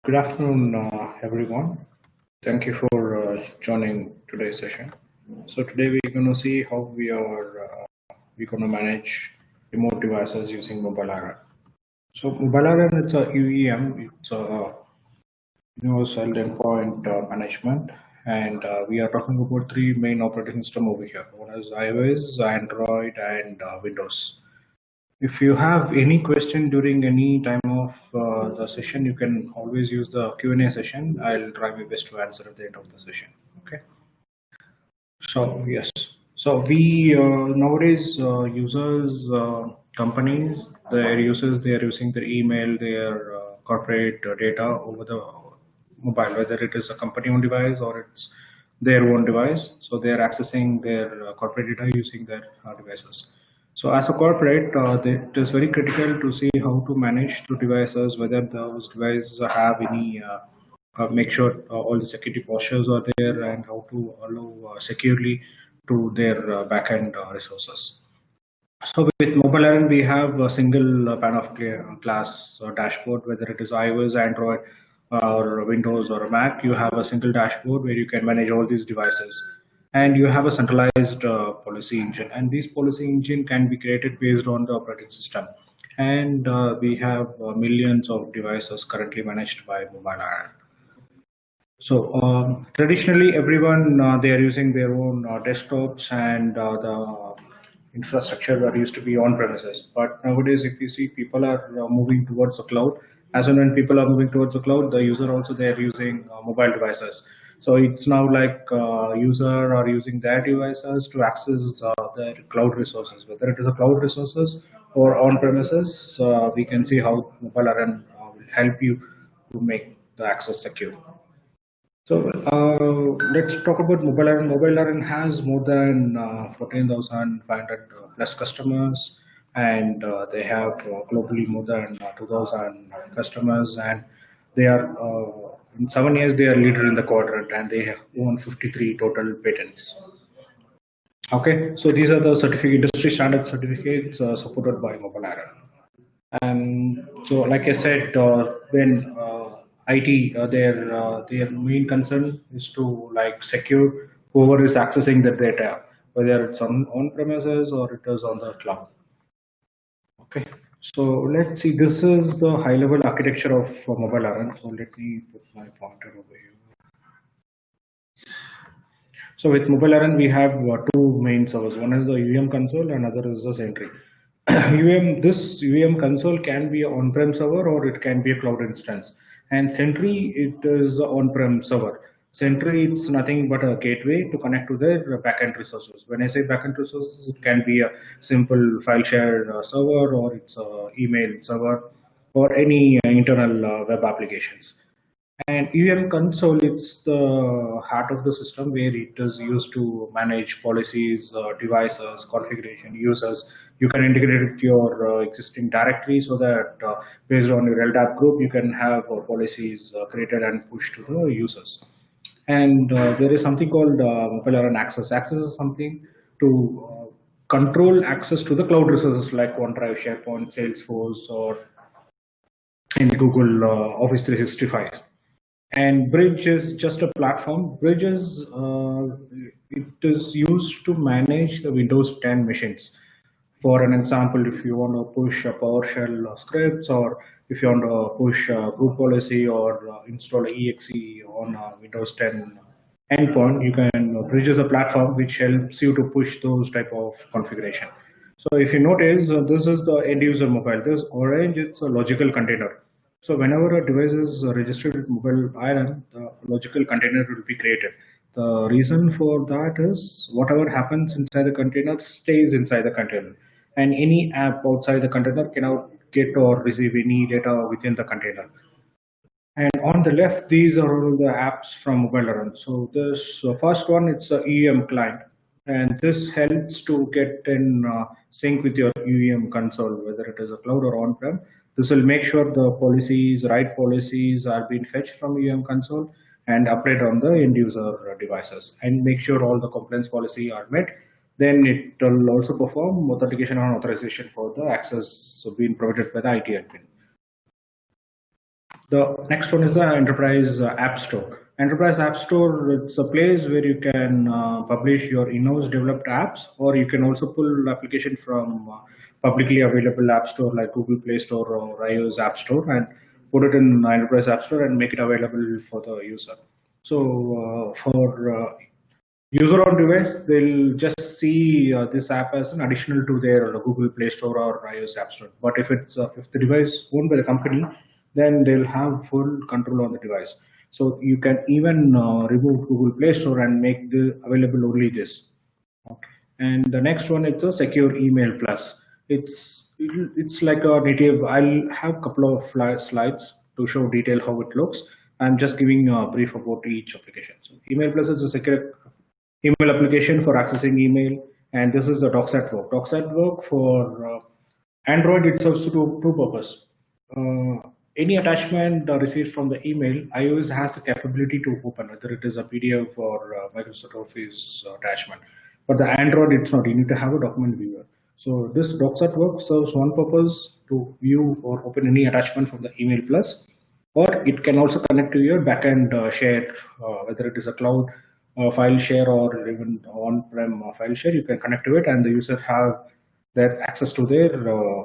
Good afternoon, everyone. Thank you for joining today's session. So today we're going to see how we're going to manage remote devices using Mobile Iron. So Mobile Iron, it's a UEM. It's a Universal Endpoint Management, and we are talking about three main operating system over here. One is iOS, Android, and Windows. If you have any question during any time of the session, you can always use the Q&A session. I'll try my best to answer at the end of the session. Okay. So yes. So we nowadays users, companies, their users, they are using their email, their corporate data over the mobile, whether it is a company-owned device or it's their own device. So they are accessing their corporate data using their devices. So as a corporate, it is very critical to see how to manage the devices, whether those devices have any, make sure all the security postures are there, and how to allow securely to their backend resources. So with Mobile Iron, we have a single pane of glass dashboard, whether it is iOS, Android, or Windows or a Mac. You have a single dashboard where you can manage all these devices, and you have a centralized policy engine. And this policy engine can be created based on the operating system. And we have millions of devices currently managed by Mobile Iron. So traditionally, everyone they are using their own desktops, and the infrastructure that used to be on premises. But nowadays, if you see, people are moving towards the cloud. As and when people are moving towards the cloud, the user also they are using mobile devices. So it's now like user are using their devices to access their cloud resources, whether it is a cloud resources or on premises. We can see how Mobile Iron will help you to make the access secure. So let's talk about Mobile Iron. Mobile Iron has more than 14,500 plus customers, and they have globally more than 2,000 customers, and they are in 7 years they are leader in the quadrant, and they have won 53 total patents. Okay, so these are the industry standard certificates supported by Mobile Iron. And so, like I said, when IT, their main concern is to like secure whoever is accessing the data, whether it's on premises or it is on the cloud. Okay, so let's see. This is the high level architecture of Mobile Iron. So let me put my pointer over here. So with Mobile Iron, we have two main servers. One is the UEM console, and other is the Sentry. This UEM console can be an on-prem server or it can be a cloud instance. And Sentry, it is an on-prem server. Sentry, it's nothing but a gateway to connect to the backend resources. When I say backend resources, it can be a simple file share server, or it's an email server, or any internal web applications. And UEM console, it's the heart of the system where it is used to manage policies, devices, configuration, users. You can integrate it with your existing directory so that based on your LDAP group, you can have policies created and pushed to the users. And there is something called Mobile Iron Access. Access is something to control access to the cloud resources like OneDrive, SharePoint, Salesforce, or in Google Office 365. And Bridge is just a platform. Bridge is it is used to manage the Windows 10 machines. For an example, if you want to push a PowerShell scripts, or if you want to push a group policy or install exe on a Windows 10 endpoint, you can Bridge is a platform which helps you to push those type of configuration. So if you notice, this is the end user mobile. This orange, it's a logical container. So whenever a device is registered with Mobile Iron, the logical container will be created. The reason for that is whatever happens inside the container stays inside the container, and any app outside the container cannot get or receive any data within the container. And on the left, these are all the apps from Mobile Iron. So this first one, it's a UEM client, and this helps to get in sync with your UEM console, whether it is a cloud or on-prem. This will make sure the right policies are being fetched from UEM console and applied on the end user devices, and make sure all the compliance policy are met. Then it will also perform authentication and authorization for the access being provided by the IT admin. The next one is the Enterprise App Store. Enterprise App Store, it's a place where you can publish your in-house developed apps, or you can also pull application from publicly available app store like Google Play Store or iOS App Store and put it in Enterprise App Store and make it available for the user. So for user on device, they'll just see this app as an additional to their Google Play Store or iOS App Store. But if it's if the device owned by the company, then they'll have full control on the device. So you can even remove Google Play Store and make the available only this. And the next one is a Secure Email Plus. It's like a native. I'll have a couple of slides to show detail how it looks. I'm just giving a brief about each application. So Email Plus is a secure email application for accessing email, and this is a DocSetWork. DocSetWork for Android, it serves to two purpose. Any attachment received from the email, iOS has the capability to open, whether it is a PDF or Microsoft Office attachment. But the Android, it's not. You need to have a document viewer. So this DocSetWork serves one purpose to view or open any attachment from the Email Plus, or it can also connect to your backend share, whether it is a cloud file share or even on-prem file share. You can connect to it, and the user have their access to their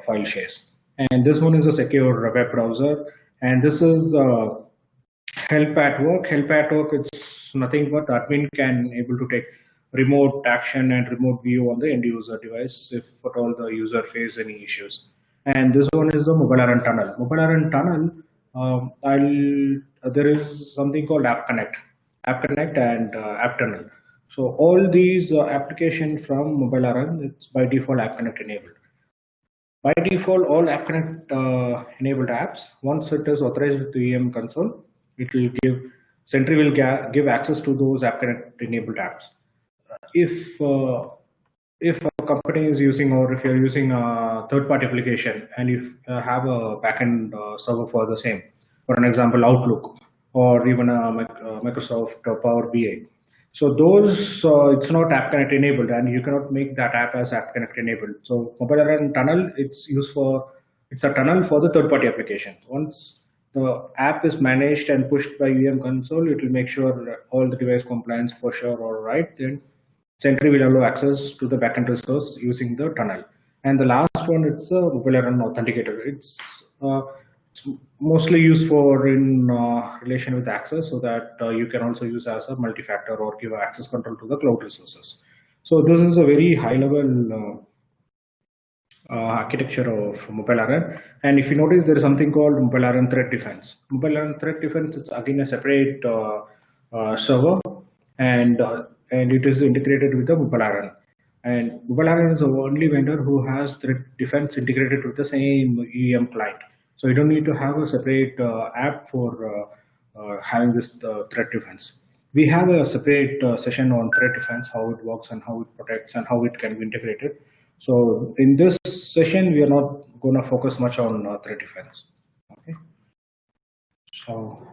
file shares. And this one is a secure web browser, and this is Help at Work. Help at Work, it's nothing but admin can able to take remote action and remote view on the end user device if at all the user face any issues. And this one is the Mobile Tunnel. Mobile Tunnel, there is something called App Connect and App Tunnel. So all these applications from Mobile Run, it's by default App Connect enabled. By default, all App Connect enabled apps, once it is authorized with the EM console, it will give, Sentry will give access to those App Connect enabled apps. If a company is using, or if you're using a third-party application and you have a backend server for the same, for an example, Outlook, or even Microsoft Power BI. So those, it's not App Connect enabled, and you cannot make that app as App Connect enabled. So Mobile Run Tunnel, it's a tunnel for the third-party application. Once the app is managed and pushed by UM console, it will make sure all the device compliance posture are right. Then Sentry will allow access to the backend resource using the tunnel. And the last one, it's a Mobile Run Authenticator. It's mostly used for in relation with access, so that you can also use as a multi-factor or give access control to the cloud resources. So this is a very high-level architecture of Mobile Run. And if you notice, there is something called Mobile Run Threat Defense. Mobile Run Threat Defense is again a separate server, and it is integrated with the Mobile Run. And Mobile Run is the only vendor who has threat defense integrated with the same EM client. So you don't need to have a separate app for having this threat defense. We have a separate session on threat defense, how it works and how it protects and how it can be integrated. So in this session, we are not going to focus much on threat defense. Okay. So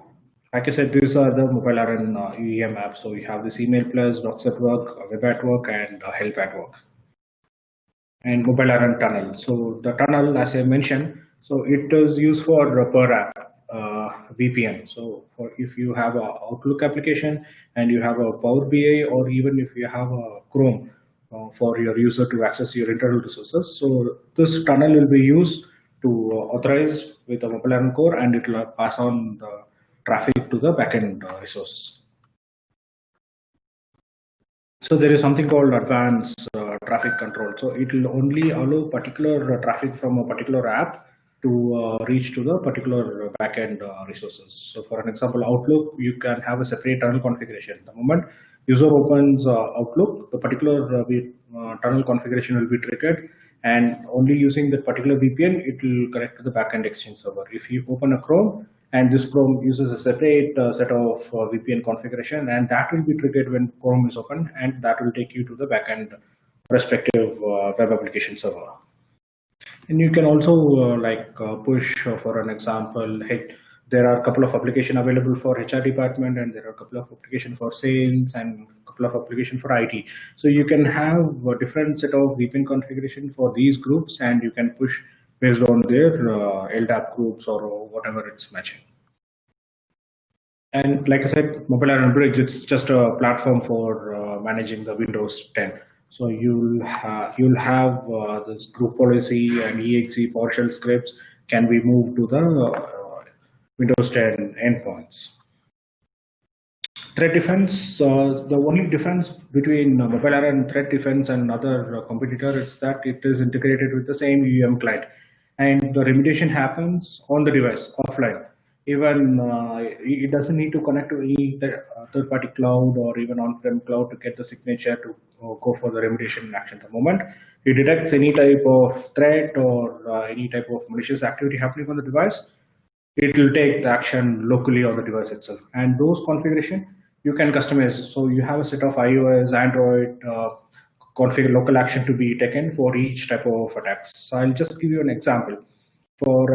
like I said, these are the Mobile Run EM apps. So you have this Email Plus, DocSetWork, Web at Work, and Help at Work. And Mobile Run Tunnel. So the tunnel, as I mentioned, so it is used for per app VPN. So if you have an Outlook application and you have a Power BI, or even if you have a Chrome for your user to access your internal resources, so this tunnel will be used to authorize with the Mobile Run core, and it will pass on the traffic to the backend resources. So there is something called advanced traffic control. So it will only allow particular traffic from a particular app to reach to the particular backend resources. So for an example, Outlook, you can have a separate tunnel configuration. The moment user opens Outlook, the particular tunnel configuration will be triggered, and only using that particular VPN, it will connect to the backend Exchange server. If you open a Chrome, and this Chrome uses a separate set of VPN configuration, and that will be triggered when Chrome is open, and that will take you to the backend respective web application server. And you can also push, for an example, there are a couple of applications available for HR department, and there are a couple of applications for sales, and a couple of applications for IT. So you can have a different set of VPN configuration for these groups, and you can push based on their LDAP groups or whatever it's matching. And like I said, Mobile Iron Bridge, it's just a platform for managing the Windows 10. So you'll have this group policy and exe PowerShell scripts can be moved to the Windows 10 endpoints. Threat defense, the only difference between Mobile Iron Threat Defense and other competitor is that it is integrated with the same UEM client, and the remediation happens on the device offline. Even it doesn't need to connect to any third-party cloud or even on-prem cloud to get the signature to go for the remediation action. The moment it detects any type of threat or any type of malicious activity happening on the device, it will take the action locally on the device itself. And those configuration you can customize. So you have a set of iOS, Android configure local action to be taken for each type of attacks. So I'll just give you an example. For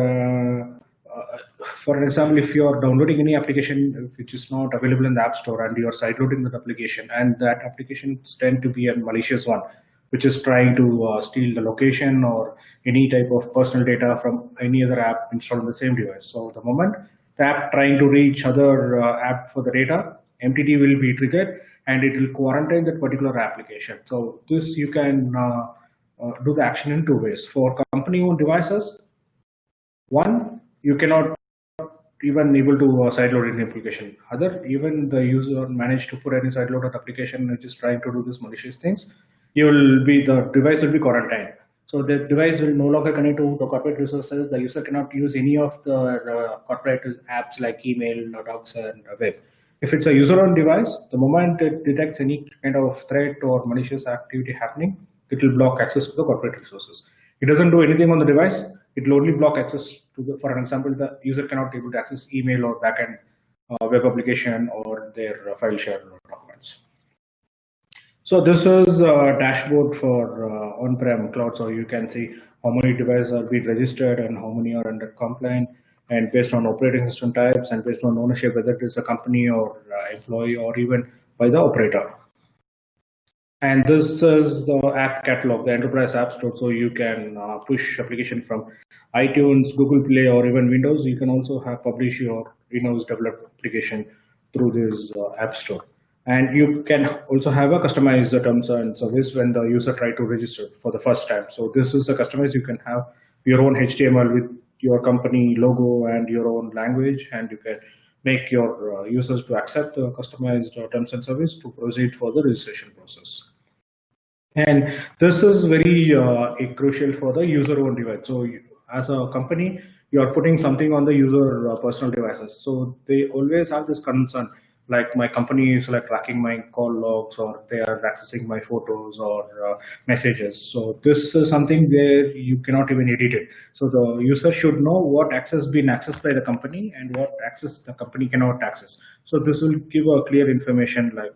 an example, if you're downloading any application which is not available in the App Store and you're sideloading that application, and that application tend to be a malicious one, which is trying to steal the location or any type of personal data from any other app installed on the same device. So the moment the app trying to reach other app for the data, MTT will be triggered and it will quarantine that particular application. So this you can do the action in two ways. For company-owned devices, one, you cannot even able to sideload any application. Other, even the user managed to put any sideloaded application which is trying to do these malicious things, the device will be quarantined. So the device will no longer connect to the corporate resources. The user cannot use any of the corporate apps like email, docs, and web. If it's a user-owned device, the moment it detects any kind of threat or malicious activity happening, it will block access to the corporate resources. It doesn't do anything on the device. It will only block access to the, for an example, the user cannot be able to access email or backend web application or their file share documents. So this is a dashboard for on-prem cloud. So you can see how many devices are being registered and how many are under compliant, and based on operating system types and based on ownership, whether it is a company or employee or even by the operator. And this is the app catalog, the enterprise app store. So you can push application from iTunes, Google Play, or even Windows. You can also publish your in-house developed application through this app store. And you can also have a customized terms and service when the user try to register for the first time. So this is a customized. You can have your own HTML with your company logo and your own language, and you can make your users to accept the customized terms and service to proceed for the registration process. And this is very crucial for the user-owned device. So as a company, you are putting something on the user personal devices. So they always have this concern, like my company is like tracking my call logs, or they are accessing my photos or messages. So this is something where you cannot even edit it. So the user should know what access been accessed by the company and what access the company cannot access. So this will give a clear information like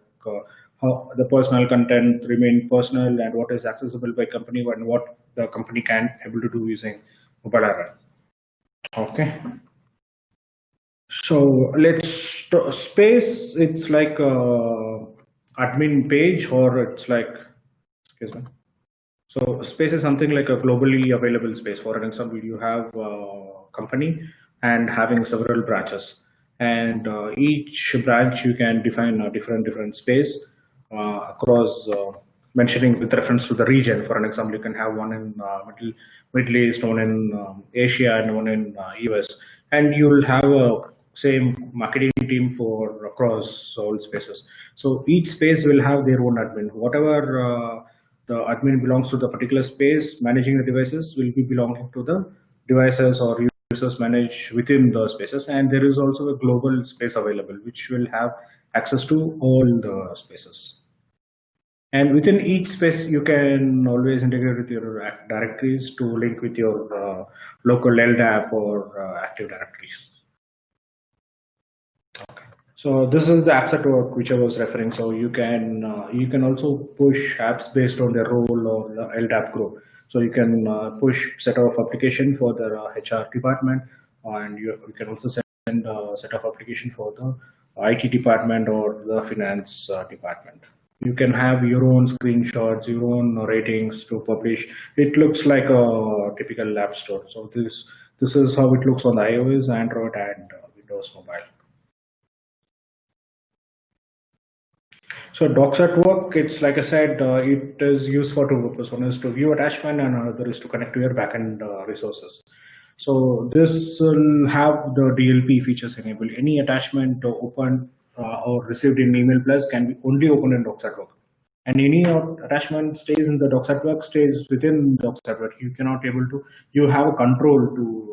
how the personal content remain personal and what is accessible by company and what the company can able to do using Mobile Iron. Okay. So let's space. It's like a admin page, or it's like, excuse me. So space is something like a globally available space. For an example, you have a company and having several branches, and each branch you can define a different space across mentioning with reference to the region. For an example, you can have one in Middle East, one in Asia, and one in US, and you'll have a same marketing team for across all spaces. So each space will have their own admin. Whatever the admin belongs to the particular space, managing the devices will be belonging to the devices or users managed within the spaces. And there is also a global space available, which will have access to all the spaces. And within each space, you can always integrate with your directories to link with your local LDAP or Active Directories. Okay. So this is the apps network which I was referring. So you can also push apps based on their role or the LDAP group. So you can push set of application for the HR department, and you can also send a set of application for the IT department or the finance department. You can have your own screenshots, your own ratings to publish. It looks like a typical app store. So this is how it looks on the iOS, Android, and Windows Mobile. So docs at work, it's like I said, it is used for two purposes. One is to view attachment, and another is to connect to your backend resources. So this will have the DLP features enabled. Any attachment opened or received in Email Plus can be only opened in docs at work. And any attachment stays in the docs at work, stays within docs at work. You cannot able to, you have a control to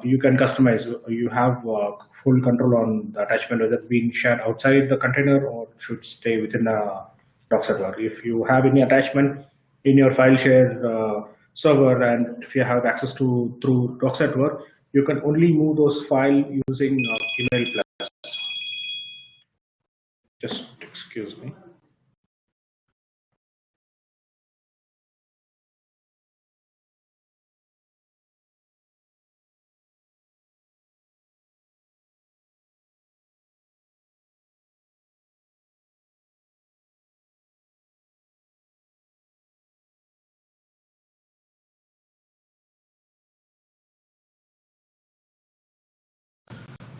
you can customize. You have full control on the attachment, whether being shared outside the container or should stay within the docs server. If you have any attachment in your file share server, and if you have access to through docs at work, you can only move those files using email plus. Just excuse me.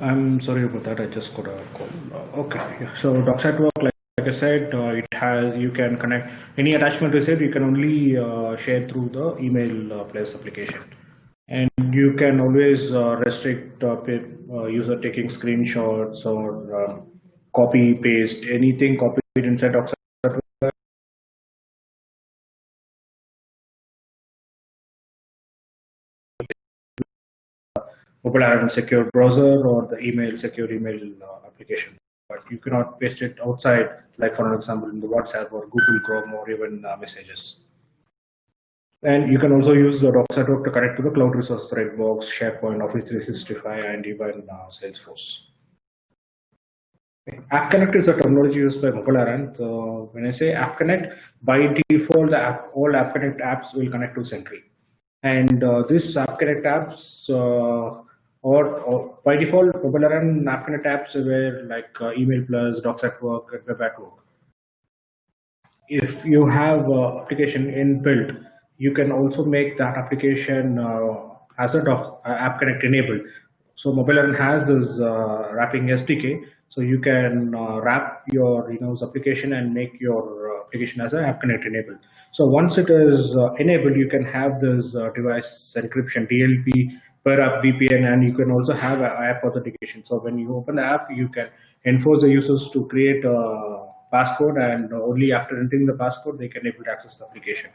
I'm sorry about that. I just got a call. Okay. Yeah. So docs at work, like I said, it has, you can connect any attachment received. You can only share through the email plus application, and you can always restrict user taking screenshots or copy paste anything copied inside docs at work. Mobile app secure browser or the email secure email application, but you cannot paste it outside, like for example in the WhatsApp or Google Chrome or even messages. And you can also use the docs at work to connect to the cloud resources, Redbox, SharePoint, Office 365, and even Salesforce. App Connect is a terminology used by Mobile Aran. So when I say App Connect, by default, all App Connect apps will connect to Sentry. And this App Connect apps, or by default, Mobile Aran App Connect apps were like Email Plus, Docs at Work, and Web at Work. If you have application inbuilt, you can also make that application as a App Connect enabled. So Mobile Aran has this wrapping SDK, so you can wrap your application and make your application as an App Connect enabled. So once it is enabled, you can have this device encryption DLP per app VPN, and you can also have app authentication. So when you open the app, you can enforce the users to create a passcode, and only after entering the passcode they can able to access the application.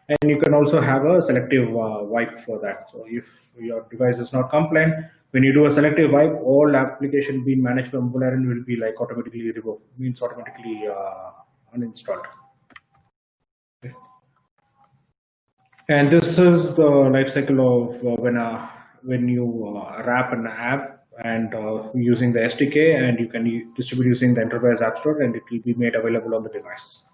And you can also have a selective wipe for that. So if your device is not compliant, when you do a selective wipe, all application being managed by Mobile Aran will be like automatically revoked, means automatically uninstalled. Okay. And this is the life cycle of when you wrap an app and using the SDK, and you can distribute using the Enterprise App Store, and it will be made available on the device.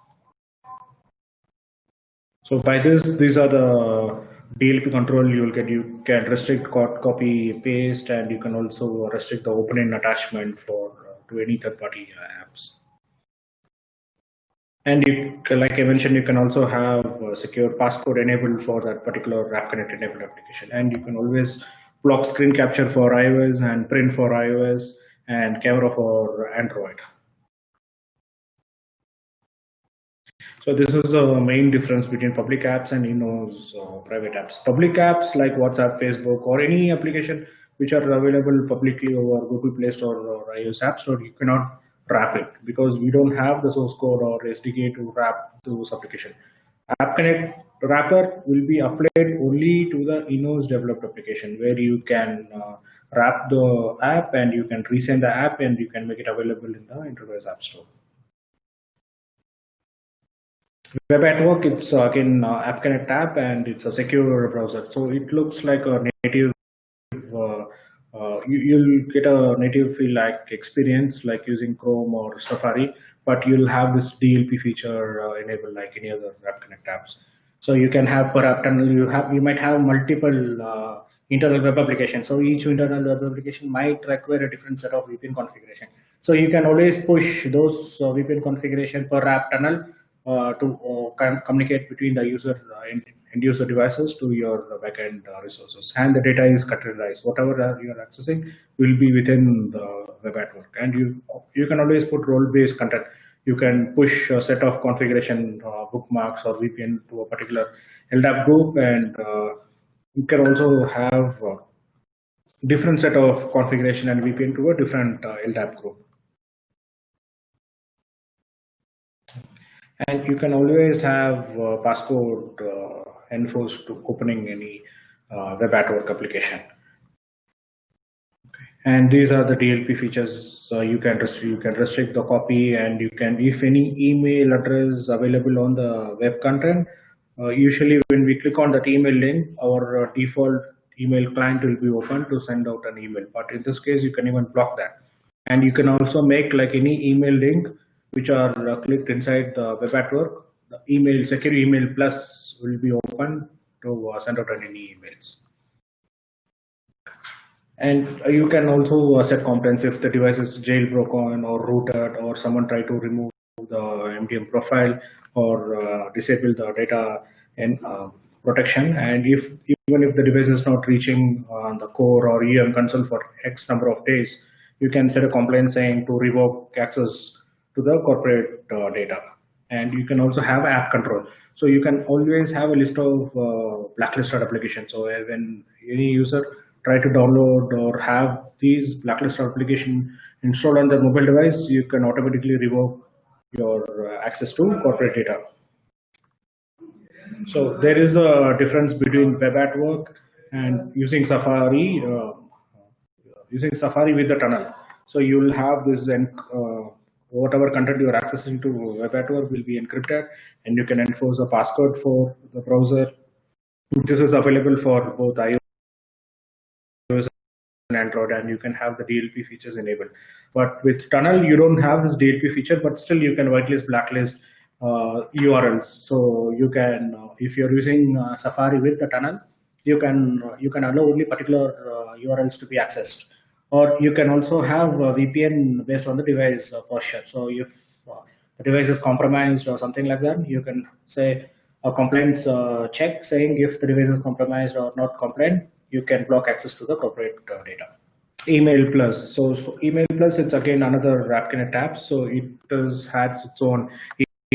So by this, these are the DLP control you will get. You can restrict copy, paste, and you can also restrict the opening attachment for to any third-party apps. And like I mentioned, you can also have a secure passcode enabled for that particular App Connect enabled application. And you can always block screen capture for iOS and print for iOS and camera for Android. So this is the main difference between public apps and in-house private apps. Public apps like WhatsApp, Facebook, or any application which are available publicly over Google Play Store or iOS App Store, you cannot wrap it because we don't have the source code or SDK to wrap those application. App Connect wrapper will be applied only to the in-house developed application, where you can wrap the app and you can resend the app and you can make it available in the Enterprise App Store. Web at Work, it's again App Connect app, and it's a secure browser. So it looks like a native. You'll get a native feel-like experience, like using Chrome or Safari, but you'll have this DLP feature enabled like any other App Connect apps. So you can have per app tunnel. You might have multiple internal web applications. So each internal web application might require a different set of VPN configuration. So you can always push those VPN configuration per app tunnel to communicate between the user end user devices to your backend resources, and the data is containerized. Whatever you are accessing will be within the Web at Work, and you can always put role-based content. you can push a set of configuration bookmarks or VPN to a particular LDAP group, and you can also have different set of configuration and VPN to a different LDAP group. And you can always have passcode enforced to opening any web at work application. And these are the DLP features. You can restrict the copy, and you can, if any email address available on the web content, usually when we click on that email link, our default email client will be open to send out an email. But in this case, you can even block that. And you can also make like any email link which are clicked inside the web at work, the email secure email plus will be open to send out any emails. And you can also set complaints if the device is jailbroken or rooted, or someone try to remove the MDM profile or disable the data and protection. And even if the device is not reaching on the core or EM console for X number of days, you can set a complaint saying to revoke access to the corporate data. And you can also have app control. So you can always have a list of blacklisted applications. So when any user try to download or have these blacklisted application installed on their mobile device, you can automatically revoke your access to corporate data. So there is a difference between web at work and using Safari with the tunnel. So you'll have this whatever content you are accessing to web at work will be encrypted, and you can enforce a passcode for the browser. This is available for both iOS and Android, and you can have the DLP features enabled. But with tunnel, you don't have this DLP feature, but still you can whitelist, blacklist URLs. So you can, if you're using Safari with the tunnel, you can allow only particular URLs to be accessed. Or you can also have a VPN based on the device posture. So if the device is compromised or something like that, you can say a complaints check saying if the device is compromised or not complained, you can block access to the corporate data. Email Plus. So Email Plus, it's again another AppConnect app. So it has its own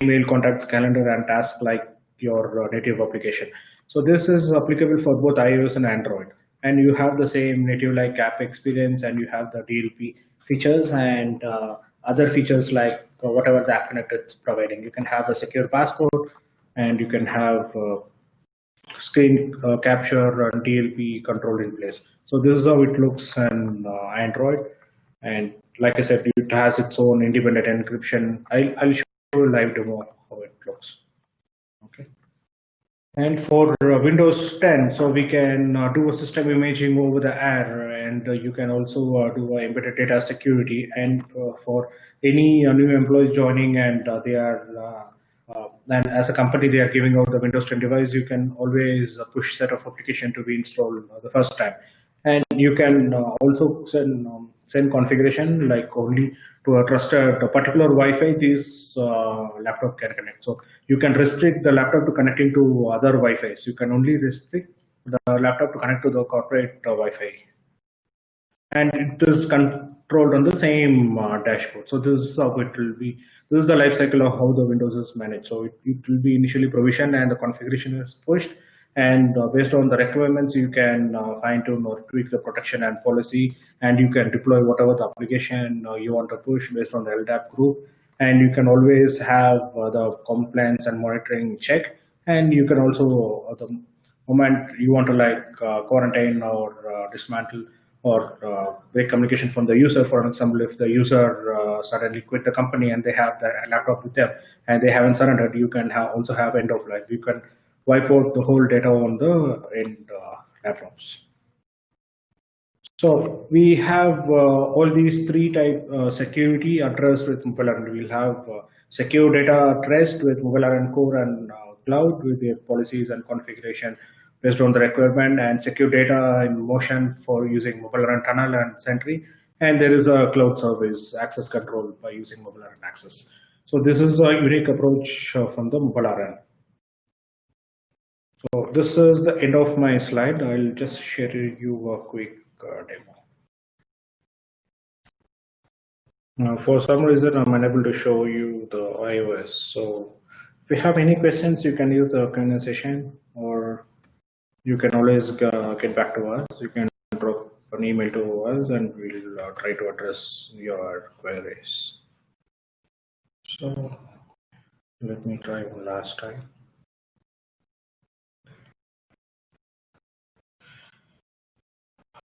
email, contacts, calendar, and tasks like your native application. So this is applicable for both iOS and Android. And you have the same native like app experience, and you have the DLP features and other features like whatever the AppConnect is providing. You can have a secure passcode, and you can have screen capture and DLP control in place. So this is how it looks on Android. And like I said, it has its own independent encryption. I'll show you a live demo how it looks. Okay. And for Windows 10, so we can do a system imaging over the air, and you can also do embedded data security. And for any new employees joining, and they are and as a company they are giving out the Windows 10 device, you can always push set of application to be installed the first time. And you can also send configuration like only to a trusted particular Wi-Fi this laptop can connect. So you can restrict the laptop to connecting to other Wi-Fis. You can only restrict the laptop to connect to the corporate Wi-Fi. And it is controlled on the same dashboard. So this is how it will be. This is the life cycle of how the Windows is managed. So it will be initially provisioned, and the configuration is pushed. And based on the requirements, you can fine-tune or tweak the protection and policy, and you can deploy whatever the application you want to push based on the LDAP group. And you can always have the compliance and monitoring check. And you can also, the moment you want to like quarantine or dismantle or break communication from the user, for example, if the user suddenly quit the company and they have the laptop with them and they haven't surrendered, you can also have end of life. You can wipe out the whole data on the end laptops. So we have all these three type security addressed with MobileRun. We'll have secure data addressed with MobileRun core and cloud with their policies and configuration based on the requirement, and secure data in motion for using MobileRun Tunnel and Sentry. And there is a cloud service access control by using MobileRun Access. So this is a unique approach from the MobileRun. So this is the end of my slide. I'll just share you a quick demo. For some reason, I'm unable to show you the iOS. So if you have any questions, you can use the Q&A session, or you can always get back to us. You can drop an email to us, and we'll try to address your queries. So let me try one last time.